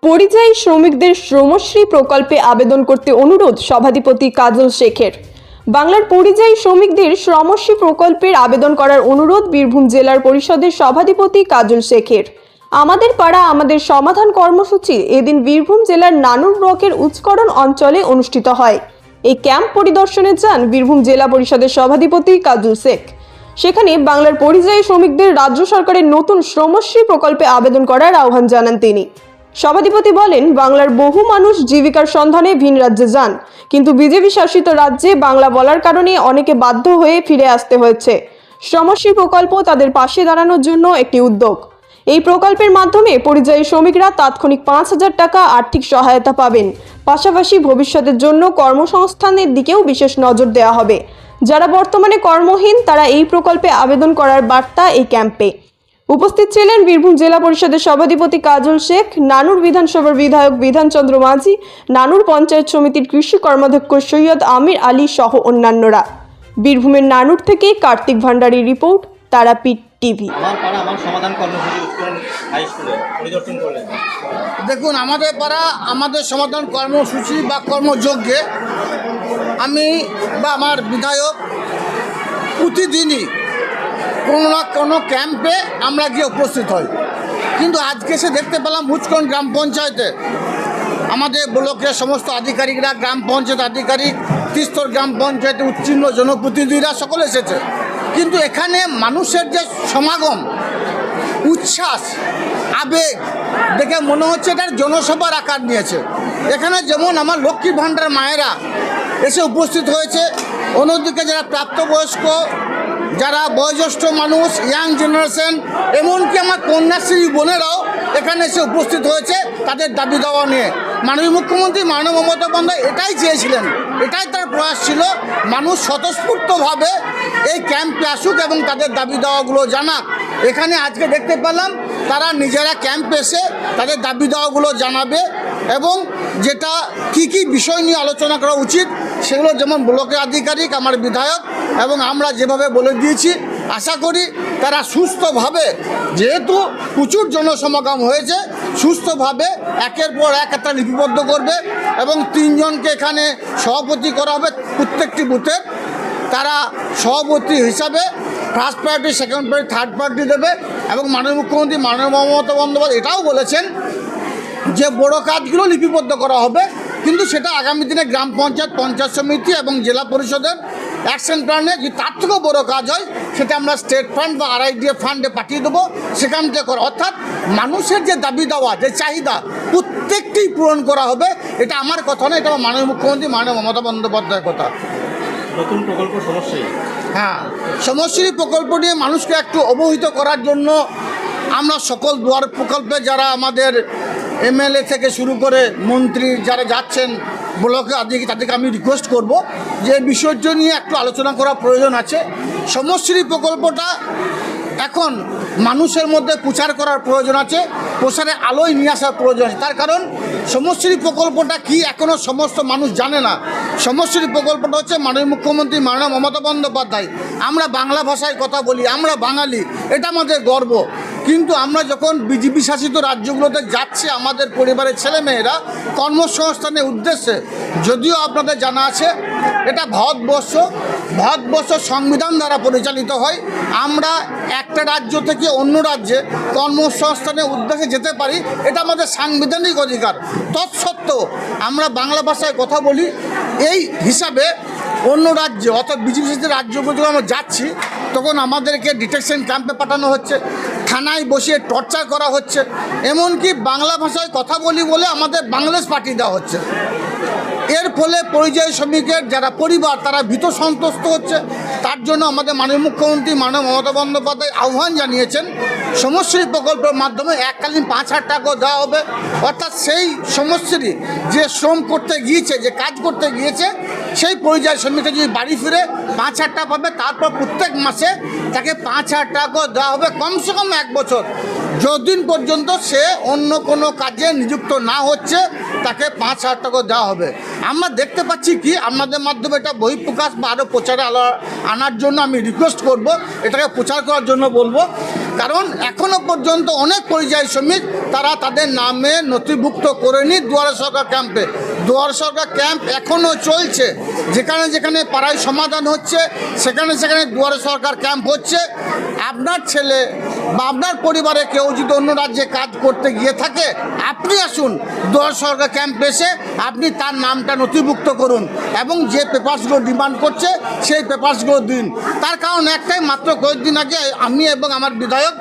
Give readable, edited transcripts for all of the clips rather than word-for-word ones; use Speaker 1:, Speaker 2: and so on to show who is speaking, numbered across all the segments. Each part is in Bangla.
Speaker 1: পরিযায়ী শ্রমিকদের শ্রমশ্রী প্রকল্পে আবেদন করতে অনুরোধ সভাধিপতি কাজল শেখের। বাংলার পরিযায়ী শ্রমিকদের শ্রমশ্রী প্রকল্পের আবেদন করার অনুরোধ বীরভূম জেলার পরিষদের সভাধিপতি কাজল শেখের। আমাদের পাড়া আমাদের সমাধান কর্মসূচি এদিন বীরভূম জেলার নানুর ব্লকের উচ্চকরণ অঞ্চলে অনুষ্ঠিত হয়। এই ক্যাম্প পরিদর্শনে যান বীরভূম জেলা পরিষদের সভাধিপতি কাজল শেখ। সেখানে বাংলার পরিযায়ী শ্রমিকদের রাজ্য সরকারের নতুন শ্রমশ্রী প্রকল্পে আবেদন করার আহ্বান জানান তিনি। সভাধিপতি বলেন, বাংলার বহু মানুষ জীবিকার সন্ধানে ভিন রাজ্যে যান, কিন্তু বিজেপি শাসিত রাজ্যে বাংলা বলার কারণে অনেকে বাধ্য হয়ে ফিরে আসতে হয়েছে। শ্রমশ্রী প্রকল্প তাদের পাশে দাঁড়ানোর জন্য একটি উদ্যোগ। এই প্রকল্পের মাধ্যমে পরিযায়ী শ্রমিকরা তাৎক্ষণিক 5,000 টাকা আর্থিক সহায়তা পাবেন। পাশাপাশি ভবিষ্যতের জন্য কর্মসংস্থানের দিকেও বিশেষ নজর দেওয়া হবে। যারা বর্তমানে কর্মহীন তারা এই প্রকল্পে আবেদন করার বার্তা এই ক্যাম্পে। উপস্থিত ছিলেন বীরভূম জেলা পরিষদের সভাধিপতি কাজল শেখ, নানুর বিধানসভার বিধায়ক বিধানচন্দ্র মাঝি, নানুর পঞ্চায়েত সমিতির কৃষি কর্মাধ্যক্ষ সৈয়দ আমির আলী সহ অন্যান্যরা। বীরভূমের নানুর থেকে কার্তিক ভান্ডারীর রিপোর্ট, তারাপীঠ টিভি।
Speaker 2: দেখুন, আমাদের পাড়া আমাদের সমাধান কর্মসূচি বা কর্মযজ্ঞে আমি বা আমার বিধায়ক প্রতিদিনই কোনো না কোনো ক্যাম্পে আমরা গিয়ে উপস্থিত হই। কিন্তু আজকে সে দেখতে পেলাম মুচকন গ্রাম পঞ্চায়েতে আমাদের ব্লকের সমস্ত আধিকারিকরা, গ্রাম পঞ্চায়েত আধিকারিক, তিস্তর গ্রাম পঞ্চায়েতে উচ্ছিন্ন জনপ্রতিনিধিরা সকলে এসেছে। কিন্তু এখানে মানুষের যে সমাগম, উচ্ছ্বাস, আবেগ দেখে মনে হচ্ছে এটার জনসভার আকার নিয়েছে। এখানে যেমন আমার লক্ষ্মী ভাণ্ডার মায়েরা এসে উপস্থিত হয়েছে, অন্যদিকে যারা প্রাপ্তবয়স্ক, যারা বয়োজ্যেষ্ঠ মানুষ, ইয়াং জেনারেশন, এমনকি আমার কন্যাশ্রী বোনেরাও এখানে এসে উপস্থিত হয়েছে তাদের দাবি দাওয়া নিয়ে। মাননীয় মুখ্যমন্ত্রী মাননীয় মমতা বন্দ্যোপাধ্যায় এটাই চেয়েছিলেন, এটাই তার প্রয়াস ছিল, মানুষ স্বতঃস্ফূর্তভাবে এই ক্যাম্পে আসুক এবং তাদের দাবি দাওয়াগুলো জানাক। এখানে আজকে দেখতে পেলাম তারা নিজেরা ক্যাম্পে এসে তাদের দাবি দাওয়াগুলো জানাবে এবং যেটা কি বিষয় নিয়ে আলোচনা করা উচিত সেগুলো, যেমন ব্লকের আধিকারিক, আমার বিধায়ক এবং আমরা যেভাবে বলে দিয়েছি, আশা করি তারা সুস্থভাবে, যেহেতু প্রচুর জনসমাগম হয়েছে, সুস্থভাবে একের পর এক একটা লিপিবদ্ধ করবে এবং 3 জনকে এখানে সভাপতি করা হবে প্রত্যেকটি বুথের। তারা সভাপতি হিসাবে first priority, second priority, third priority দেবে এবং মাননীয় মুখ্যমন্ত্রী মাননীয় মমতা বন্দ্যোপাধ্যায় এটাও বলেছেন যে বড় কাজগুলো লিপিবদ্ধ করা হবে, কিন্তু সেটা আগামী দিনে গ্রাম পঞ্চায়েত, পঞ্চায়েত সমিতি এবং জেলা পরিষদের অ্যাকশন প্ল্যানে যদি তার থেকেও বড়ো কাজ হয় সেটা আমরা স্টেট ফান্ড বা RIDF ফান্ডে পাঠিয়ে দেবো, সেখান থেকে করা। অর্থাৎ মানুষের যে দাবি দেওয়া, যে চাহিদা, প্রত্যেকটি পূরণ করা হবে। এটা আমার কথা না, এটা আমার মাননীয় মুখ্যমন্ত্রী মাননীয় মমতা বন্দ্যোপাধ্যায়ের কথা।
Speaker 3: নতুন প্রকল্প সমস্যা,
Speaker 2: হ্যাঁ, সমশ্রী প্রকল্প নিয়ে মানুষকে একটু অবহিত করার জন্য আমরা সকল দুয়ার প্রকল্পে যারা আমাদের MLA থেকে শুরু করে মন্ত্রী যারা যাচ্ছেন ব্লকে আধিকারিক, তাদেরকে আমি রিকোয়েস্ট করব যে বিষয়টি নিয়ে একটু আলোচনা করা প্রয়োজন আছে। সমশ্রী প্রকল্পটা এখন মানুষের মধ্যে প্রচার করার প্রয়োজন আছে, প্রচারে আলোয় নিয়ে আসার প্রয়োজন আছে। তার কারণ সমশ্রী প্রকল্পটা কি এখনও সমস্ত মানুষ জানে না। সমশ্রী প্রকল্পটা হচ্ছে মাননীয় মুখ্যমন্ত্রী মাননীয় মমতা বন্দ্যোপাধ্যায়। আমরা বাংলা ভাষায় কথা বলি, আমরা বাঙালি, এটা আমাদের গর্ব। কিন্তু আমরা যখন বিজেপি শাসিত রাজ্যগুলোতে যাচ্ছি আমাদের পরিবারের ছেলেমেয়েরা কর্মসংস্থানের উদ্দেশ্যে, যদিও আপনাদের জানা আছে এটা ভারতবর্ষ সংবিধান দ্বারা পরিচালিত হয়, আমরা একটা রাজ্য থেকে অন্য রাজ্যে কর্মসংস্থানের উদ্দেশ্যে যেতে পারি, এটা আমাদের সাংবিধানিক অধিকার। তৎসত্ত্বেও আমরা বাংলা ভাষায় কথা বলি, এই হিসাবে অন্য রাজ্যে অর্থাৎ বিজেপি শাসিত রাজ্যগুলো যখন আমরা যাচ্ছি তখন আমাদেরকে ডিটেকশন ক্যাম্পে পাঠানো হচ্ছে, থানায় বসিয়ে টর্চার করা হচ্ছে, এমনকি বাংলা ভাষায় কথা বলি বলে আমাদের বাংলাদেশ পাঠিয়ে দেওয়া হচ্ছে। এর ফলে পরিযায়ী শ্রমিকের যারা পরিবার তারা ভীত সন্ত্রস্ত হচ্ছে। তার জন্য আমাদের মাননীয় মুখ্যমন্ত্রী মাননীয় মমতা বন্দ্যোপাধ্যায় আহ্বান জানিয়েছেন সমশ্রী প্রকল্পের মাধ্যমে এককালীন 5,000 টাকা দেওয়া হবে। অর্থাৎ সেই সমশ্রী যে শ্রম করতে গিয়েছে, যে কাজ করতে গিয়েছে, সেই পরিযায়ী শ্রমিকটা যদি বাড়ি ফিরে 5,000 টাকা পাবে, তারপর প্রত্যেক মাসে তাকে 5,000 টাকা দেওয়া হবে কমসে কম 1 বছর। যতদিন পর্যন্ত সে অন্য কোনো কাজে নিযুক্ত না হচ্ছে তাকে 5,000 টাকা দেওয়া হবে। আমরা দেখতে পাচ্ছি কি আপনাদের মাধ্যমে এটা বহিঃপ্রকাশ বা আরও প্রচারে আনার জন্য আমি রিকোয়েস্ট করব, এটাকে প্রচার করার জন্য বলবো। কারণ এখনও পর্যন্ত অনেক পরিযায়ী শ্রমিক তারা তাদের নামে নথিভুক্ত করেনি দুয়ারে সরকার ক্যাম্পে। দুয়ারে সরকার ক্যাম্প এখনও চলছে, যেখানে যেখানে পাড়ায় সমাধান হচ্ছে সেখানে সেখানে দুয়ারে সরকার ক্যাম্প হচ্ছে। আপনার ছেলে বা আপনার পরিবারে কেউ যদি অন্য রাজ্যে কাজ করতে গিয়ে থাকে, আপনি আসুন দুয়ারে সরকার ক্যাম্পে এসে আপনি তার নামটা নথিভুক্ত করুন এবং যে পেপারসগুলো ডিমান্ড করছে সেই পেপারসগুলো দিন। তার কারণ একটাই, মাত্র কয়েকদিন আগে আমি এবং আমার বিধায়ক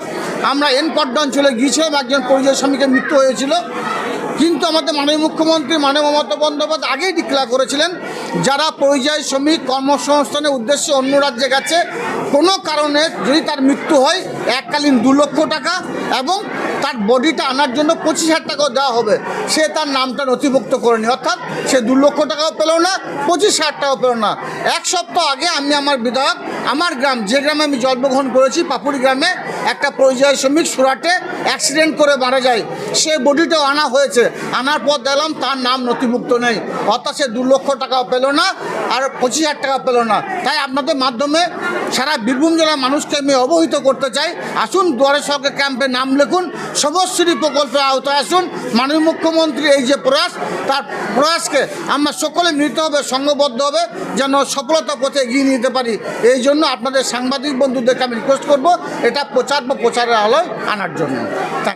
Speaker 2: আমরা এনকোয়াড্র অঞ্চলে গিয়েছিলাম, একজন পরিযায়ী শ্রমিকের মৃত্যু হয়েছিল। কিন্তু আমাদের মাননীয় মুখ্যমন্ত্রী মাননীয় মমতা বন্দ্যোপাধ্যায় আগেই ডিক্লেয়ার করেছিলেন, যারা পরিযায়ী শ্রমিক কর্মসংস্থানের উদ্দেশ্যে অন্য রাজ্যে গেছে, কোনো কারণে যদি তার মৃত্যু হয় এককালীন 2 লক্ষ টাকা এবং তার বডিটা আনার জন্য 25,000 টাকাও দেওয়া হবে। সে তার নামটা নথিভুক্ত করেনি, অর্থাৎ সে 2 লক্ষ টাকাও পেল না, 25,000 টাকাও পেল না। 1 সপ্তাহ আগে আমি আমার বিধায়ক, আমার গ্রাম, যে গ্রামে আমি জন্মগ্রহণ করেছি, পাপুরি গ্রামে একটা পরিযায়ী শ্রমিক সুরাটে অ্যাক্সিডেন্ট করে মারা যায়। সে বডিটাও আনা হয়েছে, আনার পর দেখলাম তার নাম নথিভুক্ত নেই, অর্থাৎ সে 2 লক্ষ টাকাও পেল না আর 25,000 টাকা পেল না। তাই আপনাদের মাধ্যমে সারা বীরভূম জেলার মানুষকে আমি অবহিত করতে চাই, আসুন দুয়ারে সরকার ক্যাম্পে নাম লিখুন, সবশ্রী প্রকল্পের আওতায় আসুন। মাননীয় মুখ্যমন্ত্রী এই যে প্রয়াস, তার প্রয়াসকে আমরা সকলে মিলিত হবে, সংঘবদ্ধ হবে, যেন সফলতা পথে এগিয়ে নিতে পারি। এই জন্য আপনাদের সাংবাদিক বন্ধুদেরকে আমি রিকোয়েস্ট করব এটা প্রচারের আলোয় আনার জন্য।